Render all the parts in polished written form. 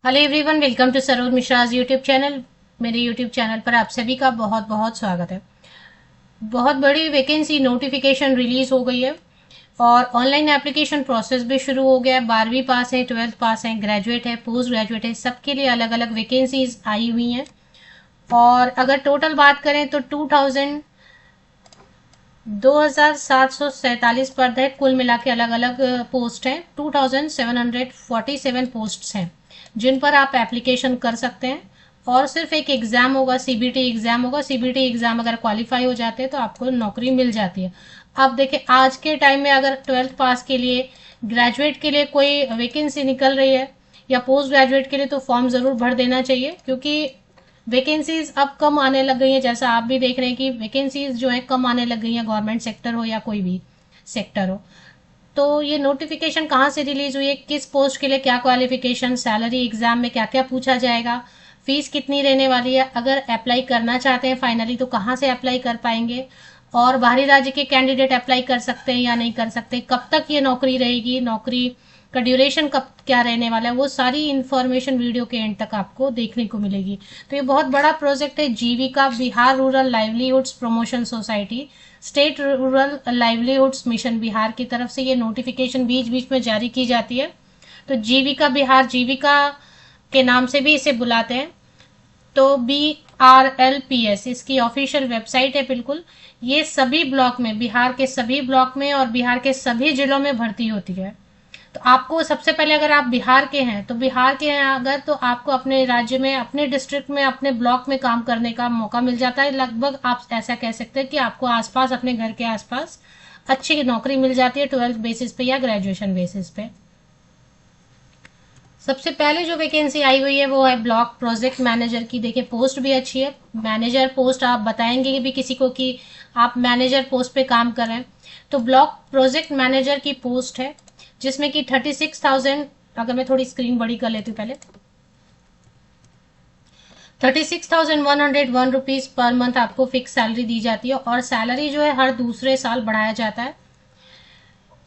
Hello everyone, welcome to Saroj Mishra's YouTube channel. मेरे YouTube channel पर आप सभी का बहुत बहुत स्वागत है। बहुत बड़ी वैकेंसी नोटिफिकेशन रिलीज हो गई है और ऑनलाइन एप्लीकेशन प्रोसेस भी शुरू हो गया है। 12वीं पास है, 12th पास है, ग्रेजुएट है, पोस्ट ग्रेजुएट है, सबके लिए अलग अलग वैकेंसीज आई हुई हैं। और अगर टोटल बात करें तो 2747 पद है, कुल मिला के अलग अलग पोस्ट हैं। 2747 पोस्ट हैं जिन पर आप एप्लीकेशन कर सकते हैं। और सिर्फ एक एग्जाम होगा, सीबीटी एग्जाम होगा। सीबीटी एग्जाम अगर क्वालिफाई हो जाते हैं तो आपको नौकरी मिल जाती है। अब देखिए, आज के टाइम में अगर 12th पास के लिए, ग्रेजुएट के लिए कोई वैकेंसी निकल रही है या पोस्ट ग्रेजुएट के लिए, तो फॉर्म जरूर भर देना चाहिए, क्योंकि वैकेंसीज अब कम आने लग गई हैं। जैसा आप भी देख रहे हैं कि वैकेंसीज जो है कम आने लग गई हैं, गवर्नमेंट सेक्टर हो या कोई भी सेक्टर हो। तो ये नोटिफिकेशन कहाँ से रिलीज हुई है, किस पोस्ट के लिए क्या क्वालिफिकेशन, सैलरी, एग्जाम में क्या क्या पूछा जाएगा, फीस कितनी रहने वाली है, अगर अप्लाई करना चाहते हैं फाइनली तो कहाँ से अप्लाई कर पाएंगे, और बाहरी राज्य के कैंडिडेट अप्लाई कर सकते हैं या नहीं कर सकते, कब तक ये नौकरी रहेगी, नौकरी का ड्यूरेशन कब क्या रहने वाला है, वो सारी इन्फॉर्मेशन वीडियो के एंड तक आपको देखने को मिलेगी। तो ये बहुत बड़ा प्रोजेक्ट है। Jeevika, Bihar rural livelihoods promotion society, state rural livelihoods mission Bihar की तरफ से ये नोटिफिकेशन बीच बीच में जारी की जाती है। तो जीविका बिहार, जीविका के नाम से भी इसे बुलाते हैं। तो BRLPS इसकी ऑफिशियल वेबसाइट है। बिल्कुल, ये सभी ब्लॉक में, बिहार के सभी ब्लॉक में और बिहार के सभी जिलों में भर्ती होती है। तो आपको सबसे पहले, अगर आप बिहार के हैं तो बिहार के हैं अगर, तो आपको अपने राज्य में, अपने डिस्ट्रिक्ट में, अपने ब्लॉक में काम करने का मौका मिल जाता है। लगभग आप ऐसा कह सकते हैं कि आपको आसपास, अपने घर के आसपास अच्छी नौकरी मिल जाती है 12th बेसिस पे या ग्रेजुएशन बेसिस पे। सबसे पहले जो वैकेंसी आई हुई है वो है ब्लॉक प्रोजेक्ट मैनेजर की। देखिए, पोस्ट भी अच्छी है। मैनेजर पोस्ट आप बताएंगे भी किसी को कि आप मैनेजर पोस्ट पे काम कर रहे हैं, तो ब्लॉक प्रोजेक्ट मैनेजर की पोस्ट है, जिसमें कि 36,000, अगर मैं थोड़ी स्क्रीन बड़ी कर लेती हूँ पहले, 36,101 रुपीज पर मंथ आपको फिक्स सैलरी दी जाती है। और सैलरी जो है हर दूसरे साल बढ़ाया जाता है।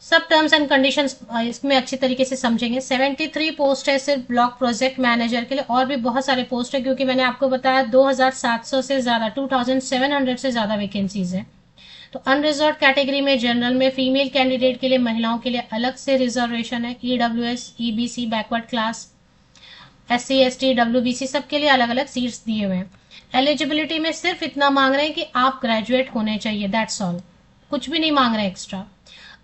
सब टर्म्स एंड कंडीशंस इसमें अच्छी तरीके से समझेंगे। 73 पोस्ट है सिर्फ ब्लॉक प्रोजेक्ट मैनेजर के लिए, और भी बहुत सारे पोस्ट है, क्योंकि मैंने आपको बताया 2,700 से ज्यादा, 2,700 से ज्यादा वैकेंसीज है। तो अनरिजर्व कैटेगरी में, जनरल में, फीमेल कैंडिडेट के लिए, महिलाओं के लिए अलग से रिजर्वेशन है। EWS, EBC, backward class, SC ST, WBC सबके लिए अलग अलग सीट्स दिए हुए हैं। एलिजिबिलिटी में सिर्फ इतना मांग रहे हैं कि आप ग्रेजुएट होने चाहिए, दैट्स ऑल। कुछ भी नहीं मांग रहे एक्स्ट्रा।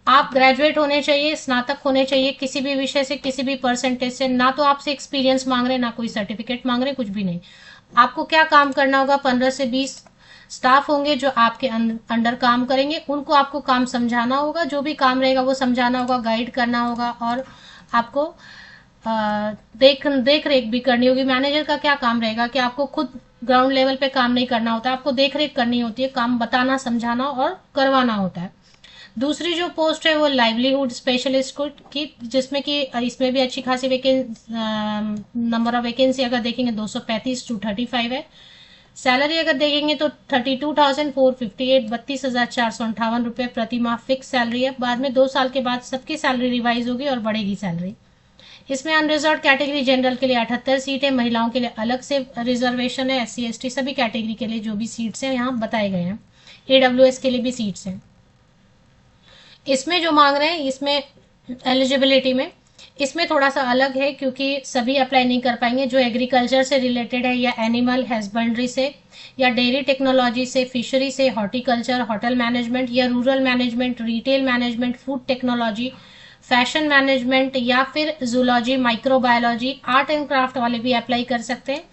आप ग्रेजुएट होने चाहिए, स्नातक होने चाहिए किसी भी विषय से, किसी भी परसेंटेज से। ना तो आपसे एक्सपीरियंस मांग रहे हैं, ना कोई सर्टिफिकेट मांग रहे हैं, कुछ भी नहीं। आपको क्या काम करना होगा, 15 से 20 स्टाफ होंगे जो आपके अंडर काम करेंगे। उनको आपको काम समझाना होगा, जो भी काम रहेगा वो समझाना होगा, गाइड करना होगा, और आपको देख रेख भी करनी होगी। मैनेजर का क्या काम रहेगा कि आपको खुद ग्राउंड लेवल पे काम नहीं करना होता, आपको देख रेख करनी होती है, काम बताना, समझाना और करवाना होता है। दूसरी जो पोस्ट है वो लाइवलीहुड स्पेशलिस्ट की, जिसमें कि इसमें भी अच्छी खासी नंबर ऑफ वैकेंसी अगर देखेंगे 235 to 35 है। सैलरी अगर देखेंगे तो 32,458, 32,458 रुपये प्रति माह फिक्स सैलरी है। बाद में 2 साल के बाद सबकी सैलरी रिवाइज होगी और बढ़ेगी सैलरी। इसमें अनरिजर्व कैटेगरी जनरल के लिए 78 सीट है, महिलाओं के लिए अलग से रिजर्वेशन है, SC ST सभी कैटेगरी के लिए जो भी सीट्स हैं यहाँ बताए गए हैं। AWS के लिए भी सीट्स हैं। इसमें जो मांग रहे हैं, इसमें एलिजिबिलिटी में इसमें थोड़ा सा अलग है, क्योंकि सभी अप्लाई नहीं कर पाएंगे। जो एग्रीकल्चर से रिलेटेड है, या एनिमल हस्बेंड्री से, या डेयरी टेक्नोलॉजी से, फिशरी से, हॉर्टिकल्चर, होटल मैनेजमेंट, या rural management, retail management, food technology, fashion management, या फिर zoology, microbiology, art and craft वाले भी अप्लाई कर सकते हैं।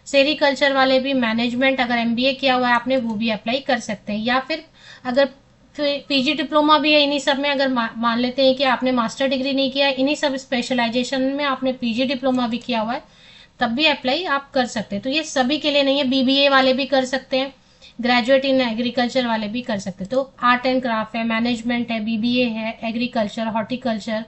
सेरिकल्चर वाले भी, मैनेजमेंट अगर MBA किया हुआ है आपने वो भी अप्लाई कर सकते हैं। या फिर अगर PG डिप्लोमा भी है इन्हीं सब में, अगर मान लेते हैं कि आपने मास्टर डिग्री नहीं किया है, इन्हीं सब स्पेशलाइजेशन में आपने PG डिप्लोमा भी किया हुआ है, तब भी अप्लाई आप कर सकते हैं। तो ये सभी के लिए नहीं है, BBA वाले भी कर सकते हैं, ग्रेजुएट इन एग्रीकल्चर वाले भी कर सकते हैं। तो आर्ट एंड क्राफ्ट है, मैनेजमेंट है, BBA है, एग्रीकल्चर, हॉर्टिकल्चर,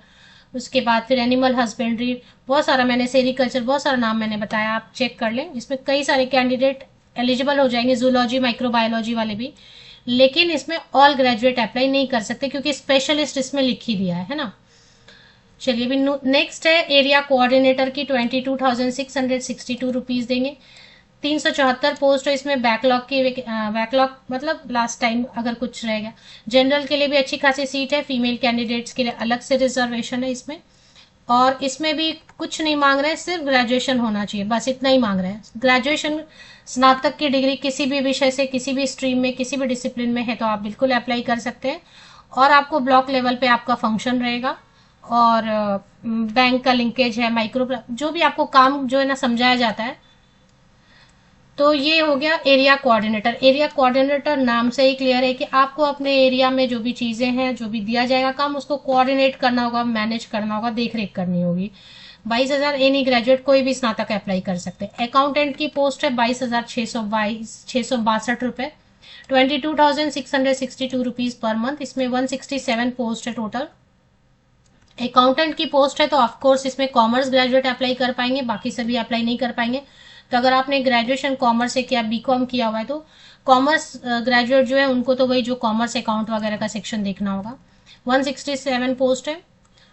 उसके बाद फिर एनिमल हस्बेंड्री, बहुत सारा, मैंने सेरिकल्चर, बहुत सारा नाम मैंने बताया, आप चेक कर लें। इसमें कई सारे कैंडिडेट एलिजिबल हो जाएंगे, जूलॉजी, माइक्रोबायोलॉजी वाले भी। लेकिन इसमें ऑल ग्रेजुएट अप्लाई नहीं कर सकते, क्योंकि स्पेशलिस्ट इसमें लिख ही दिया है ना। चलिए अभी नेक्स्ट है एरिया कोऑर्डिनेटर की 22,662 रुपीज देंगे। 374 पोस्ट है इसमें। बैकलॉग की बैकलॉग मतलब लास्ट टाइम अगर कुछ रह गया। जनरल के लिए भी अच्छी खासी सीट है। फीमेल कैंडिडेट्स के लिए अलग से रिजर्वेशन है इसमें। और इसमें भी कुछ नहीं मांग रहे हैं, सिर्फ ग्रेजुएशन होना चाहिए, बस इतना ही मांग रहे हैं। ग्रेजुएशन स्नातक की डिग्री किसी भी विषय से, किसी भी स्ट्रीम में, किसी भी डिसिप्लिन में है तो आप बिल्कुल अप्लाई कर सकते हैं। और आपको ब्लॉक लेवल पे आपका फंक्शन रहेगा और बैंक का लिंकेज है, माइक्रो जो भी आपको काम जो है ना समझाया जाता है। तो ये हो गया एरिया कोऑर्डिनेटर। एरिया कोऑर्डिनेटर नाम से ही क्लियर है कि आपको अपने एरिया में जो भी चीजें हैं, जो भी दिया जाएगा काम, उसको कोऑर्डिनेट करना होगा, मैनेज करना होगा, देख रेख करनी होगी। 22,000 एनी ग्रेजुएट कोई भी स्नातक अप्लाई कर सकते हैं। अकाउंटेंट की पोस्ट है 22,662 रुपए, 22,662 रुपीज पर मंथ। इसमें 167 पोस्ट है टोटल। अकाउंटेंट की पोस्ट है तो ऑफकोर्स इसमें कॉमर्स ग्रेजुएट अप्लाई कर पाएंगे, बाकी सभी अप्लाई नहीं कर पाएंगे। तो अगर आपने ग्रेजुएशन कॉमर्स से किया, बीकॉम किया हुआ है, तो कॉमर्स ग्रेजुएट जो है उनको तो वही जो कॉमर्स अकाउंट वगैरह का सेक्शन देखना होगा। 167 पोस्ट है,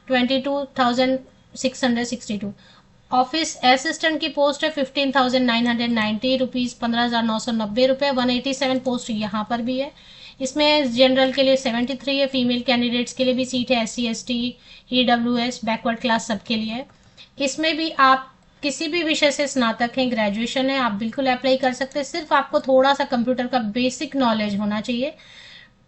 22,662। ऑफिस असिस्टेंट की पोस्ट है 15,990 रुपीज, 15,990 रुपए। 187 पोस्ट यहाँ पर भी है। इसमें जनरल के लिए 73 है, फीमेल कैंडिडेट्स के लिए भी सीट है, SC ST EWS backward class सबके लिए है। इसमें भी आप किसी भी विषय से स्नातक हैं, ग्रेजुएशन है, आप बिल्कुल अप्लाई कर सकते हैं। सिर्फ आपको थोड़ा सा कंप्यूटर का बेसिक नॉलेज होना चाहिए,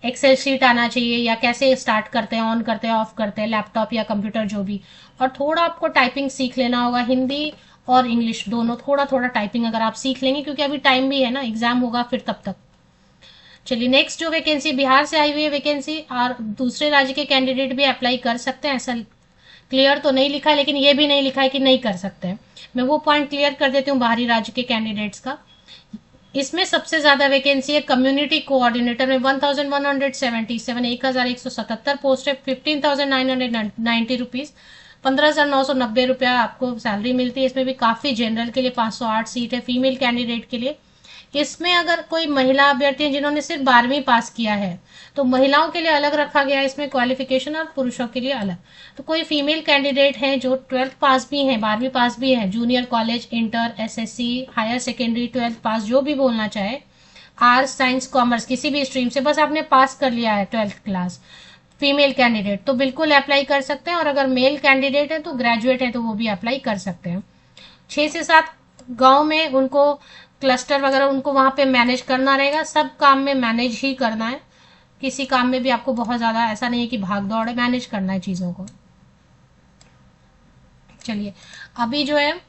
एक्सेल शीट आना चाहिए, या कैसे स्टार्ट करते हैं, ऑन करते हैं, ऑफ करते हैं लैपटॉप या कंप्यूटर जो भी। और थोड़ा आपको टाइपिंग सीख लेना होगा, हिंदी और इंग्लिश दोनों, थोड़ा थोड़ा टाइपिंग अगर आप सीख लेंगे, क्योंकि अभी टाइम भी है ना, एग्जाम होगा फिर तब तक। चलिए नेक्स्ट जो वैकेंसी बिहार से आई हुई है वैकेंसी, और दूसरे राज्य के कैंडिडेट भी अप्लाई कर सकते हैं, ऐसा क्लियर तो नहीं लिखा है, लेकिन ये भी नहीं लिखा है कि नहीं कर सकते हैं। मैं वो पॉइंट क्लियर कर देती हूँ बाहरी राज्य के कैंडिडेट्स का। इसमें सबसे ज्यादा वैकेंसी है कम्युनिटी कोऑर्डिनेटर में 1177, 1177 पोस्ट है, 15,990 रुपीज, 15,990 रुपया आपको सैलरी मिलती है। इसमें भी काफी, जनरल के लिए 508 सीट है, फीमेल कैंडिडेट के लिए। इसमें अगर कोई महिला अभ्यर्थी है जिन्होंने सिर्फ 12वीं पास किया है तो महिलाओं के लिए अलग रखा गया है इसमें क्वालिफिकेशन, और पुरुषों के लिए अलग। तो कोई फीमेल कैंडिडेट है जो 12th पास भी है, 12वीं पास भी है, junior college, inter, SSC, higher secondary, 12th pass, जो भी बोलना चाहे, आर्ट्स साइंस कॉमर्स किसी भी स्ट्रीम से, बस आपने पास कर लिया है 12th क्लास, फीमेल कैंडिडेट, तो बिल्कुल अप्लाई कर सकते हैं। और अगर मेल कैंडिडेट है तो ग्रेजुएट है तो वो भी अप्लाई कर सकते हैं। 6 से 7 गांव में उनको क्लस्टर वगैरह उनको वहां पे मैनेज करना रहेगा। सब काम में मैनेज ही करना है, किसी काम में भी आपको बहुत ज्यादा ऐसा नहीं है कि भाग दौड़ है, मैनेज करना है चीजों को। चलिए अभी जो है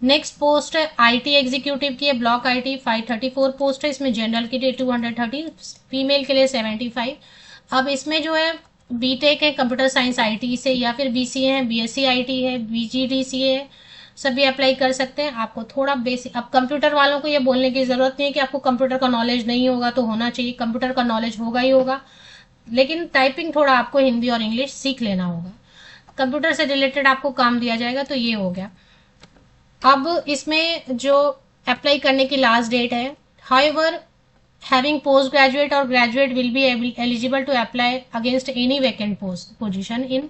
नेक्स्ट पोस्ट है IT एग्जीक्यूटिव की है, ब्लॉक IT 534 पोस्ट है। इसमें जनरल के लिए 230, फीमेल के लिए 75। अब इसमें जो है बीटेक है कंप्यूटर साइंस IT से, या फिर BCA है, BSc IT है, BGDCA है, सभी अप्लाई कर सकते हैं। आपको थोड़ा बेसिक, अब कंप्यूटर वालों को ये बोलने की जरूरत नहीं है कि आपको कंप्यूटर का नॉलेज नहीं होगा, तो होना चाहिए, कंप्यूटर का नॉलेज होगा ही होगा, लेकिन टाइपिंग थोड़ा आपको हिंदी और इंग्लिश सीख लेना होगा। कंप्यूटर से रिलेटेड आपको काम दिया जाएगा, तो ये हो गया। अब इसमें जो अप्लाई करने की लास्ट डेट है, हाउएवर हैविंग पोस्ट ग्रेजुएट और graduate will be eligible to apply against any vacant position in.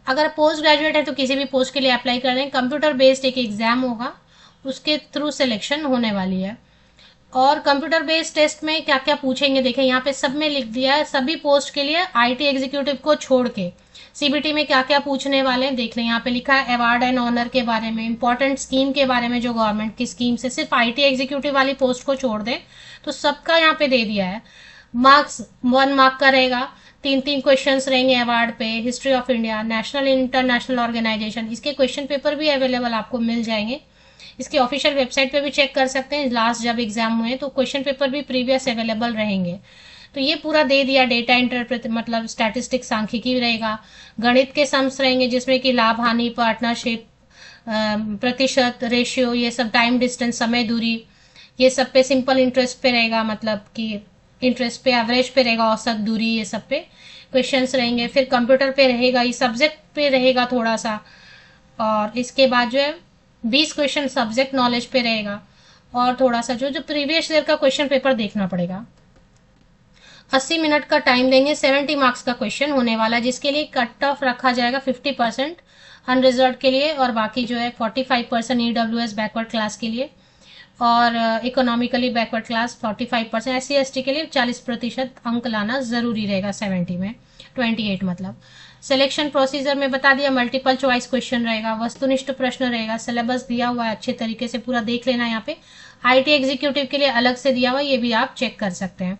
अगर पोस्ट ग्रेजुएट है तो किसी भी पोस्ट के लिए अप्लाई कर रहे हैं। कंप्यूटर बेस्ड एक एग्जाम होगा, उसके थ्रू सिलेक्शन होने वाली है। और कंप्यूटर बेस्ड टेस्ट में क्या क्या पूछेंगे, देखें यहाँ पे सब में लिख दिया है, सभी पोस्ट के लिए IT एग्जीक्यूटिव को छोड़ के CBT में क्या क्या पूछने वाले हैं देख लें। यहाँ पे लिखा है अवार्ड एंड ऑनर के बारे में, इंपॉर्टेंट स्कीम के बारे में, जो गवर्नमेंट की स्कीम से, सिर्फ IT एग्जीक्यूटिव वाली पोस्ट को छोड़ दें तो सबका यहाँ पे दे दिया है। मार्क्स 1 मार्क का रहेगा, 3 क्वेश्चंस रहेंगे अवार्ड पे, history of India, national international organisation, इसके क्वेश्चन पेपर भी अवेलेबल आपको मिल जाएंगे। इसके ऑफिशियल वेबसाइट पे भी चेक कर सकते हैं, लास्ट जब एग्जाम हुए तो क्वेश्चन पेपर भी प्रीवियस अवेलेबल रहेंगे। तो ये पूरा दे दिया। डेटा इंटरप्रेट मतलब स्टैटिस्टिक्स सांख्यिकी रहेगा, गणित के सम्स रहेंगे जिसमें कि लाभ हानि, पार्टनरशिप, प्रतिशत, रेशियो, ये सब, टाइम डिस्टेंस, समय दूरी, ये सब पे सिंपल इंटरेस्ट पे रहेगा, मतलब कि इंटरेस्ट पे, एवरेज पे रहेगा, औसत दूरी, ये सब पे क्वेश्चंस रहेंगे। फिर कंप्यूटर पे रहेगा, ये सब्जेक्ट पे रहेगा थोड़ा सा, और इसके बाद जो है 20 क्वेश्चन सब्जेक्ट नॉलेज पे रहेगा, और थोड़ा सा जो प्रीवियस ईयर का क्वेश्चन पेपर देखना पड़ेगा। 80 मिनट का टाइम देंगे, 70 मार्क्स का क्वेश्चन होने वाला है, जिसके लिए कट ऑफ रखा जाएगा 50% अनरिजर्व के लिए, और बाकी जो है 45% EWS बैकवर्ड क्लास के लिए, और economically backward class 45%, SC ST के लिए 40% अंक लाना जरूरी रहेगा 70 में, 28 मतलब। सिलेक्शन प्रोसीजर में बता दिया, मल्टीपल चॉइस क्वेश्चन रहेगा, वस्तुनिष्ठ प्रश्न रहेगा, सिलेबस दिया हुआ है, अच्छे तरीके से पूरा देख लेना। यहाँ पे IT एग्जीक्यूटिव के लिए अलग से दिया हुआ है, ये भी आप चेक कर सकते हैं।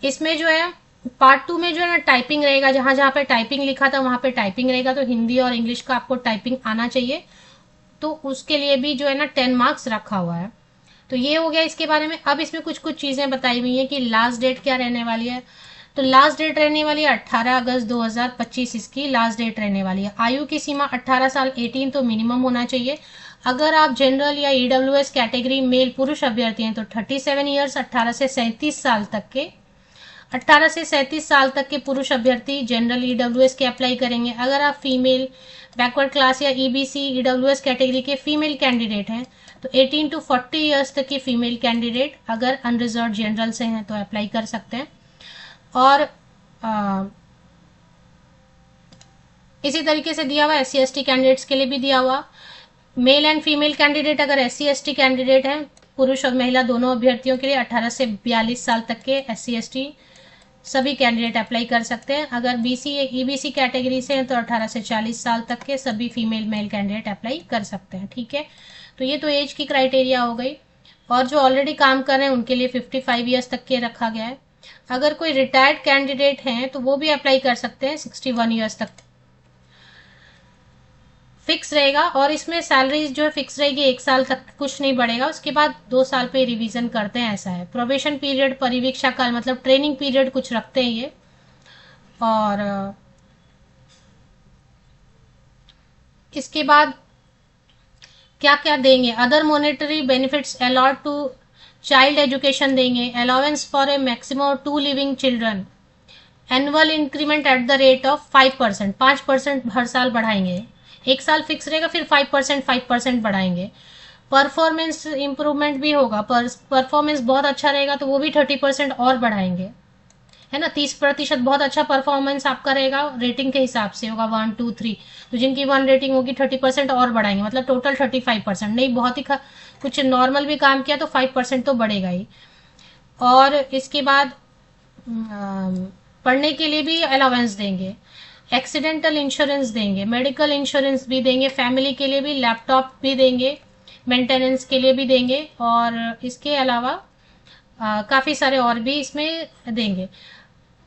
इसमें जो है पार्ट 2 में जो है ना टाइपिंग रहेगा, जहां जहां पे टाइपिंग लिखा था वहां पे टाइपिंग रहेगा, तो हिंदी और इंग्लिश का आपको टाइपिंग आना चाहिए, तो उसके लिए भी जो है ना 10 मार्क्स रखा हुआ है। तो ये हो गया इसके बारे में। अब इसमें कुछ कुछ चीजें बताई हुई है कि लास्ट डेट क्या रहने वाली है। तो लास्ट डेट रहने वाली है 18 अगस्त 2025, इसकी लास्ट डेट रहने वाली है। आयु की सीमा 18 साल 18 तो मिनिमम होना चाहिए। अगर आप जनरल या EWS कैटेगरी मेल पुरुष अभ्यर्थी हैं तो 37 ईयर्स, 18 से 37 साल तक के 18 से 37 साल तक के पुरुष अभ्यर्थी जनरल EWS के अप्लाई करेंगे। अगर आप फीमेल बैकवर्ड क्लास या EBC EWS कैटेगरी के फीमेल कैंडिडेट हैं तो 18 to 40 ईयर्स तक के फीमेल कैंडिडेट अगर अनरिजर्व जनरल से हैं तो अप्लाई कर सकते हैं। और इसी तरीके से दिया हुआ SC ST कैंडिडेट्स के लिए भी दिया हुआ। मेल एंड फीमेल कैंडिडेट अगर SC ST कैंडिडेट हैं, पुरुष और महिला दोनों अभ्यर्थियों के लिए 18 से 42 साल तक के SC ST सभी कैंडिडेट अप्लाई कर सकते हैं। अगर BC EBC कैटेगरी से हैं तो 18 से 40 साल तक के सभी फीमेल मेल कैंडिडेट अप्लाई कर सकते हैं। ठीक है, तो ये तो एज की क्राइटेरिया हो गई। और जो ऑलरेडी काम कर रहे हैं उनके लिए 55 ईयर्स तक के रखा गया है। अगर कोई रिटायर्ड कैंडिडेट हैं तो वो भी अप्लाई कर सकते हैं 61 ईयर्स तक, फिक्स रहेगा। और इसमें सैलरी जो है फिक्स रहेगी, 1 साल तक कुछ नहीं बढ़ेगा, उसके बाद 2 साल पे रिवीजन करते हैं, ऐसा है। प्रोबेशन पीरियड, परिवीक्षा काल मतलब ट्रेनिंग पीरियड कुछ रखते हैं ये। और इसके बाद क्या क्या देंगे, other monetary benefits allot to child education देंगे, allowance for a maximum of 2 living children, annual increment at the rate of 5%, 5% हर साल बढ़ाएंगे। 1 साल फिक्स रहेगा, फिर 5% बढ़ाएंगे। परफॉर्मेंस इंप्रूवमेंट भी होगा, परफॉर्मेंस बहुत अच्छा रहेगा तो वो भी 30% और बढ़ाएंगे, है ना। 30% बहुत अच्छा परफॉर्मेंस आपका रहेगा, रेटिंग के हिसाब से होगा 1 2 3, तो जिनकी 1 रेटिंग होगी 30% और बढ़ाएंगे, मतलब टोटल 35%। नहीं, बहुत ही कुछ नॉर्मल भी काम किया तो 5% तो बढ़ेगा ही। और इसके बाद पढ़ने के लिए भी अलाउंस देंगे, एक्सीडेंटल इंश्योरेंस देंगे, मेडिकल इंश्योरेंस भी देंगे, फैमिली के लिए भी लैपटॉप भी देंगे, मेंटेनेंस के लिए भी देंगे, और इसके अलावा काफ़ी सारे और भी इसमें देंगे।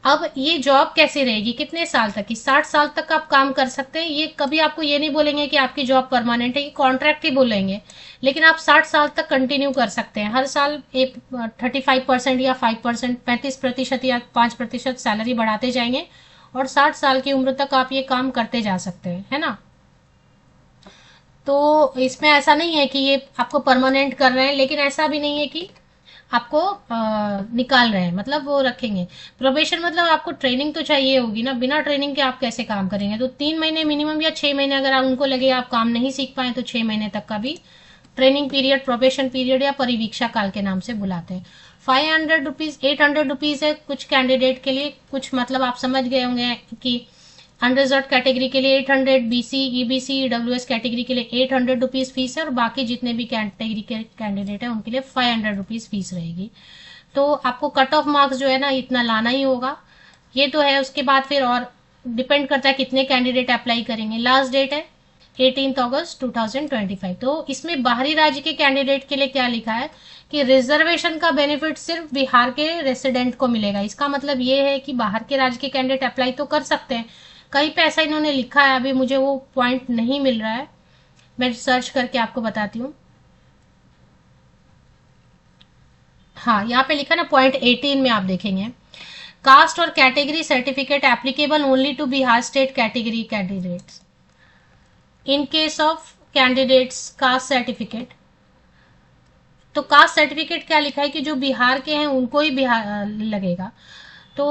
अब ये जॉब कैसे रहेगी, कितने साल तक की, 60 साल तक आप काम कर सकते हैं। ये कभी आपको ये नहीं बोलेंगे कि आपकी जॉब परमानेंट है, ये कॉन्ट्रैक्ट ही बोलेंगे, लेकिन आप 60 साल तक कंटिन्यू कर सकते हैं। हर साल 35% या 5%, 35% या 5% सैलरी बढ़ाते जाएंगे, और 60 साल की उम्र तक आप ये काम करते जा सकते हैं, है ना। तो इसमें ऐसा नहीं है कि ये आपको परमानेंट कर रहे हैं, लेकिन ऐसा भी नहीं है कि आपको निकाल रहे हैं, मतलब वो रखेंगे। प्रोबेशन मतलब आपको ट्रेनिंग तो चाहिए होगी ना, बिना ट्रेनिंग के आप कैसे काम करेंगे। तो 3 महीने मिनिमम या 6 महीने अगर उनको लगे आप काम नहीं सीख पाए तो 6 महीने तक का भी ट्रेनिंग पीरियड, प्रोबेशन पीरियड या परिवीक्षा काल के नाम से बुलाते हैं। 500 रुपीज, 800 रुपीज है कुछ कैंडिडेट के लिए, कुछ मतलब आप समझ गए होंगे कि अनरिजर्व कैटेगरी के लिए 800, BC EBC EWS कैटेगरी के लिए 800 रुपीज फीस है, और बाकी जितने भी कैटेगरी के कैंडिडेट है उनके लिए 500 रुपीज फीस रहेगी। तो आपको कट ऑफ मार्क्स जो है ना इतना लाना ही होगा, ये तो है। उसके बाद फिर और डिपेंड करता है कितने कैंडिडेट अप्लाई करेंगे। लास्ट डेट है 18 अगस्त 2025। तो इसमें बाहरी राज्य के कैंडिडेट के लिए क्या लिखा है कि रिजर्वेशन का बेनिफिट सिर्फ बिहार के रेसिडेंट को मिलेगा। इसका मतलब ये है कि बाहर के राज्य के कैंडिडेट अप्लाई तो कर सकते हैं, कहीं पे ऐसा इन्होंने लिखा है, अभी मुझे वो पॉइंट नहीं मिल रहा है, मैं सर्च करके आपको बताती हूँ। हाँ, यहाँ पे लिखा ना पॉइंट 18 में आप देखेंगे, कास्ट और category certificate applicable only to Bihar state category candidates in case of candidates caste certificate. तो कास्ट सर्टिफिकेट क्या लिखा है कि जो बिहार के हैं उनको ही बिहार लगेगा। तो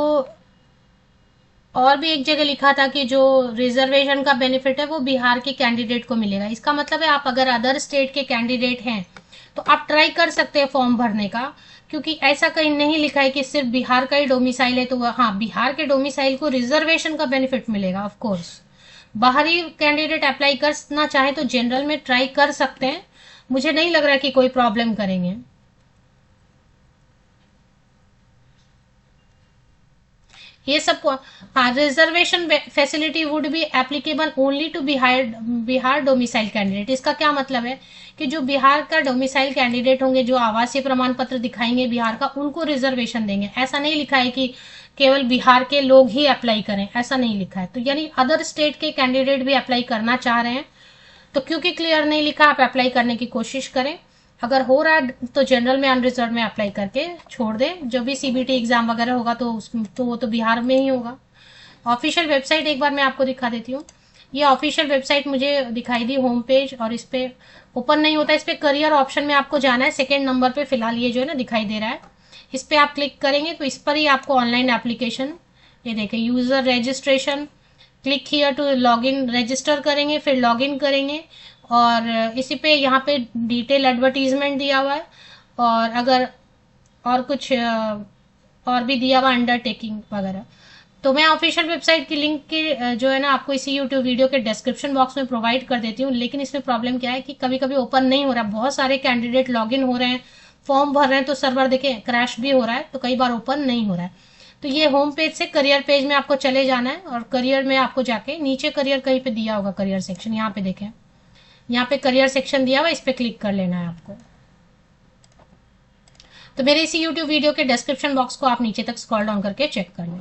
और भी एक जगह लिखा था कि जो रिजर्वेशन का बेनिफिट है वो बिहार के कैंडिडेट को मिलेगा। इसका मतलब है आप अगर अदर स्टेट के कैंडिडेट हैं तो आप ट्राई कर सकते हैं फॉर्म भरने का, क्योंकि ऐसा कहीं नहीं लिखा है कि सिर्फ बिहार का ही डोमिसाइल है तो हाँ, बिहार के डोमिसाइल को रिजर्वेशन का बेनिफिट मिलेगा ऑफ कोर्स। बाहरी कैंडिडेट अप्लाई करना चाहे तो जनरल में ट्राई कर सकते हैं, मुझे नहीं लग रहा कि कोई प्रॉब्लम करेंगे। ये सब हाँ, reservation facility would be applicable only to Bihar domicile candidate. इसका क्या मतलब है कि जो बिहार का डोमिसाइल कैंडिडेट होंगे, जो आवासीय प्रमाण पत्र दिखाएंगे बिहार का, उनको रिजर्वेशन देंगे। ऐसा नहीं लिखा है कि केवल बिहार के लोग ही अप्लाई करें, ऐसा नहीं लिखा है। तो यानी अदर स्टेट के कैंडिडेट भी अप्लाई करना चाह रहे हैं, तो क्योंकि क्लियर नहीं लिखा, आप अप्लाई करने की कोशिश करें। अगर हो रहा है तो जनरल में अनरिजर्व में अप्लाई करके छोड़ दें। जो भी सीबीटी एग्जाम वगैरह होगा तो वो तो बिहार में ही होगा। ऑफिशियल वेबसाइट एक बार मैं आपको दिखा देती हूँ। ये ऑफिशियल वेबसाइट मुझे दिखाई दी होम पेज, और इस पे ओपन नहीं होता। इस पे करियर ऑप्शन में आपको जाना है, सेकेंड नंबर पे फिलहाल ये जो है ना दिखाई दे रहा है, इस पे आप क्लिक करेंगे तो इस पर ही आपको ऑनलाइन एप्लीकेशन, ये देखें user registration, click here to log in, register करेंगे, फिर लॉग इन करेंगे, और इसी पे यहाँ पे डिटेल एडवर्टीजमेंट दिया हुआ है, और अगर और कुछ और भी दिया हुआ अंडरटेकिंग वगैरह। तो मैं ऑफिशियल वेबसाइट की लिंक की जो है ना आपको इसी यूट्यूब वीडियो के डिस्क्रिप्शन बॉक्स में प्रोवाइड कर देती हूँ। लेकिन इसमें प्रॉब्लम क्या है कि कभी कभी ओपन नहीं हो रहा, बहुत सारे कैंडिडेट लॉग इन हो रहे हैं, फॉर्म भर रहे हैं, तो सर्वर देखें क्रैश भी हो रहा है, तो कई बार ओपन नहीं हो रहा है। तो ये होम पेज से करियर पेज में आपको चले जाना है, और करियर में आपको जाके नीचे करियर कहीं पे दिया होगा, करियर सेक्शन यहाँ पे देखें, यहाँ पे करियर सेक्शन दिया हुआ, इस पे क्लिक कर लेना है आपको। तो मेरे इसी यूट्यूब वीडियो के डिस्क्रिप्शन बॉक्स को आप नीचे तक स्क्रॉल डाउन करके चेक कर लें।